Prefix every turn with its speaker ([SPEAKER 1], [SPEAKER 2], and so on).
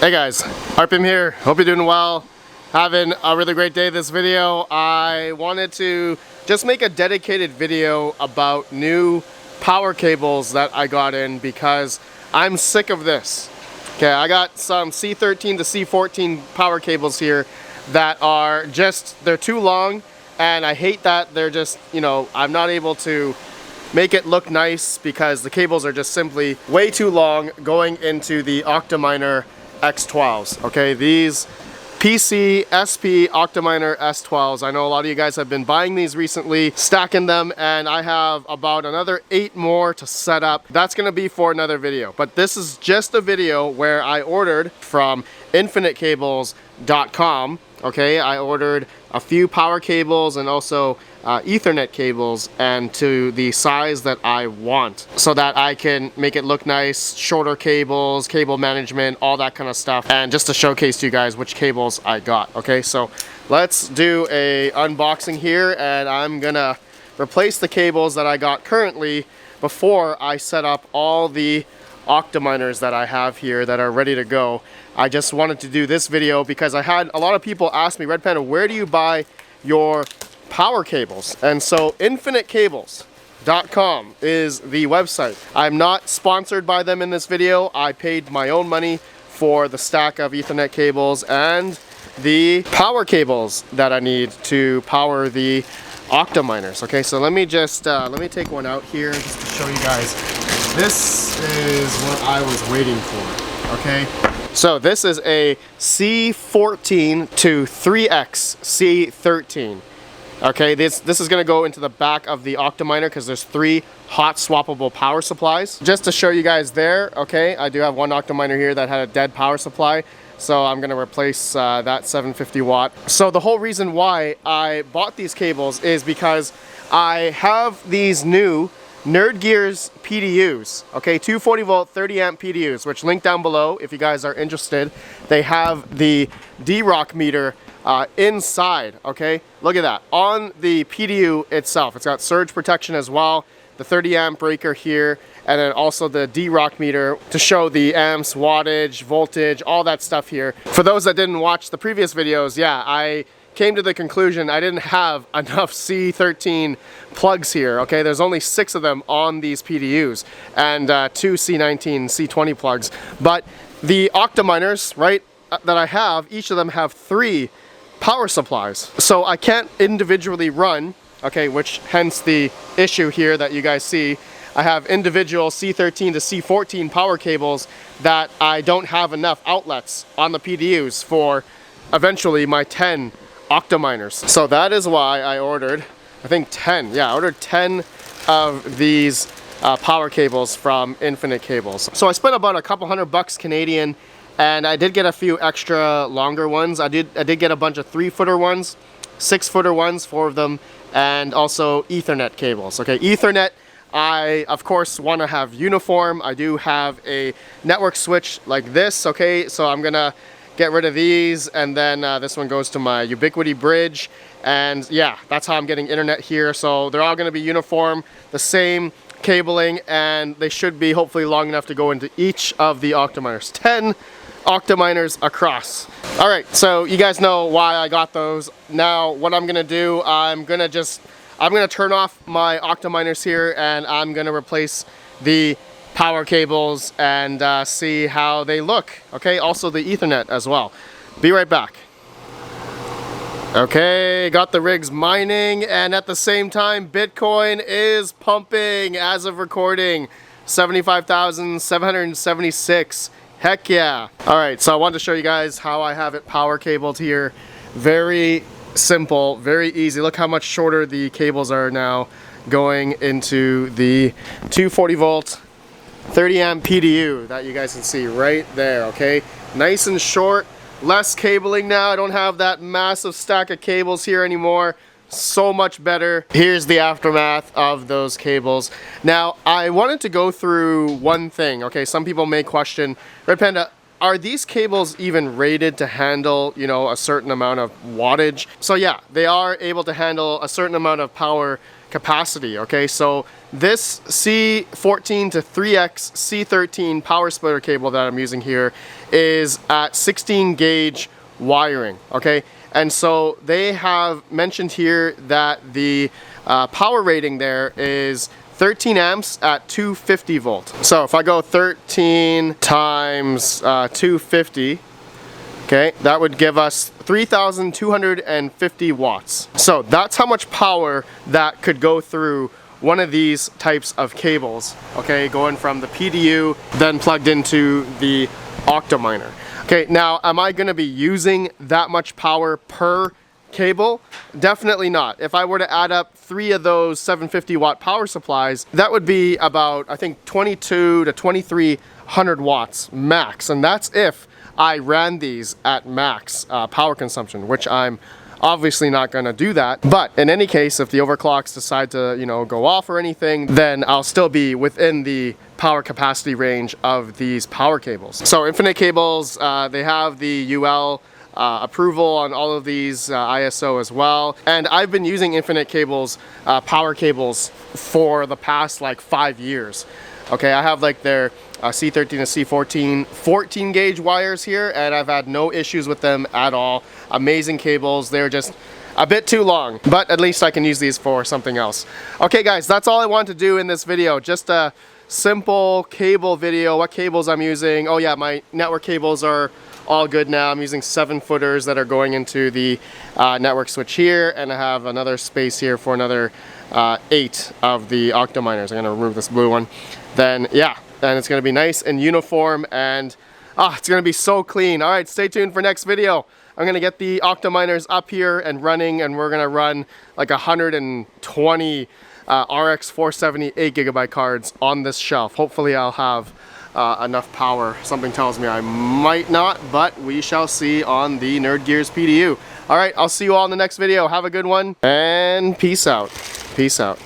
[SPEAKER 1] Hey guys, RPM here. Hope you're doing well. Having a really great day this video. I wanted to just make a dedicated video about new power cables that I got in because I'm sick of this. Okay, I got some C13 to C14 power cables here that are just, they're too long, and I hate that they're just, I'm not able to make it look nice because the cables are just simply way too long going into the Octominer X12s. Okay, these PC SP Octominer S12s. I know a lot of you guys have been buying these recently, stacking them, and I have about another 8 more to set up. That's gonna be for another video, but this is just a video where I ordered from infinitecables.com. Okay, I ordered a few power cables and also Ethernet cables, and to the size that I want, so that I can make it look nice, shorter cables, cable management, all that kind of stuff, and just to showcase to you guys which cables I got. Okay, so let's do a unboxing here, and I'm gonna replace the cables that I got currently before I set up all the Octominers that I have here that are ready to go. I just wanted to do this video because I had a lot of people ask me, Red Panda, where do you buy your power cables? And so infinitecables.com is the website. I'm not sponsored by them in this video. I paid my own money for the stack of Ethernet cables and the power cables that I need to power the Octominers. Okay, so let me just let me take one out here just to show you guys. This is what I was waiting for. Okay, so this is a C14 to 3X C13. Okay, this is going to go into the back of the Octominer because there's 3 hot swappable power supplies. Just to show you guys there, okay, I do have one Octominer here that had a dead power supply, so I'm going to replace that 750 watt. So the whole reason why I bought these cables is because I have these new Nerdgearz PDUs, okay, 240 volt 30 amp PDUs, which link down below if you guys are interested. They have the D-Rock meter inside. Okay, look at that on the PDU itself. It's got surge protection as well, the 30 amp breaker here, and then also the D-Rock meter to show the amps, wattage, voltage, all that stuff here. For those that didn't watch the previous videos, yeah, I came to the conclusion I didn't have enough C13 plugs here. Okay, there's only 6 of them on these PDUs and 2 C19 C20 plugs, but the Octominers, right, that I have, each of them have 3 power supplies, so I can't individually run, okay, which hence the issue here that you guys see. I have individual C13 to C14 power cables that I don't have enough outlets on the PDUs for eventually my 10 Octominers. So that is why I ordered, I think 10, yeah, I ordered 10 of these power cables from Infinite Cables. So I spent about a couple $100 Canadian, and I did get a few extra longer ones. I did get a bunch of 3-footer ones, 6-footer ones, 4 of them, and also Ethernet cables. Okay, Ethernet, I of course want to have uniform. I do have a network switch like this. Okay, so I'm gonna get rid of these, and then this one goes to my Ubiquity bridge, and yeah, that's how I'm getting internet here. So they're all going to be uniform, the same cabling, and they should be hopefully long enough to go into each of the Octominers. 10 Octominers across. All right, so you guys know why I got those. Now what I'm gonna do, I'm gonna turn off my Octominers here, and I'm gonna replace the power cables and see how they look. Okay, also the Ethernet as well. Be right back. Okay, got the rigs mining, and at the same time Bitcoin is pumping as of recording. 75,776. Heck yeah. All right, so I wanted to show you guys how I have it power cabled here. Very simple, very easy. Look how much shorter the cables are now going into the 240 volt 30 amp PDU that you guys can see right there. Okay, nice and short, less cabling now. I don't have that massive stack of cables here anymore. So much better. Here's the aftermath of those cables. Now I wanted to go through one thing. Okay, some people may question, Red Panda, are these cables even rated to handle, a certain amount of wattage? So yeah, they are able to handle a certain amount of power capacity. Okay, so this C14 to 3X C13 power splitter cable that I'm using here is at 16 gauge wiring, okay? And so they have mentioned here that the power rating there is 13 amps at 250 volts. So if I go 13 times 250, okay, that would give us 3,250 watts. So that's how much power that could go through one of these types of cables, okay, going from the PDU then plugged into the Octominer. Okay, now am I going to be using that much power per cable? Definitely not. If I were to add up 3 of those 750 watt power supplies, that would be about, I think, 22 to 2300 watts max, and that's if I ran these at max power consumption, which I'm obviously not going to do that. But in any case, if the overclocks decide to, you know, go off or anything, then I'll still be within the power capacity range of these power cables. So Infinite Cables, they have the UL approval on all of these, ISO as well. And I've been using Infinite Cables power cables for the past like 5 years. Okay, I have like their C13 to C14 14 gauge wires here, and I've had no issues with them at all. Amazing cables. They're just a bit too long, but at least I can use these for something else. Okay guys, that's all I want to do in this video. Just a simple cable video, what cables I'm using. Oh yeah, my network cables are all good now. I'm using 7-footers that are going into the network switch here, and I have another space here for another 8 of the Octominers. I'm gonna remove this blue one. Then yeah, and it's gonna be nice and uniform, and it's gonna be so clean. All right, stay tuned for next video. I'm gonna get the Octominers up here and running, and we're gonna run like 120 RX 470 8GB cards on this shelf. Hopefully I'll have enough power. Something tells me I might not, but we shall see on the Nerdgearz PDU. All right, I'll see you all in the next video. Have a good one, and peace out. Peace out.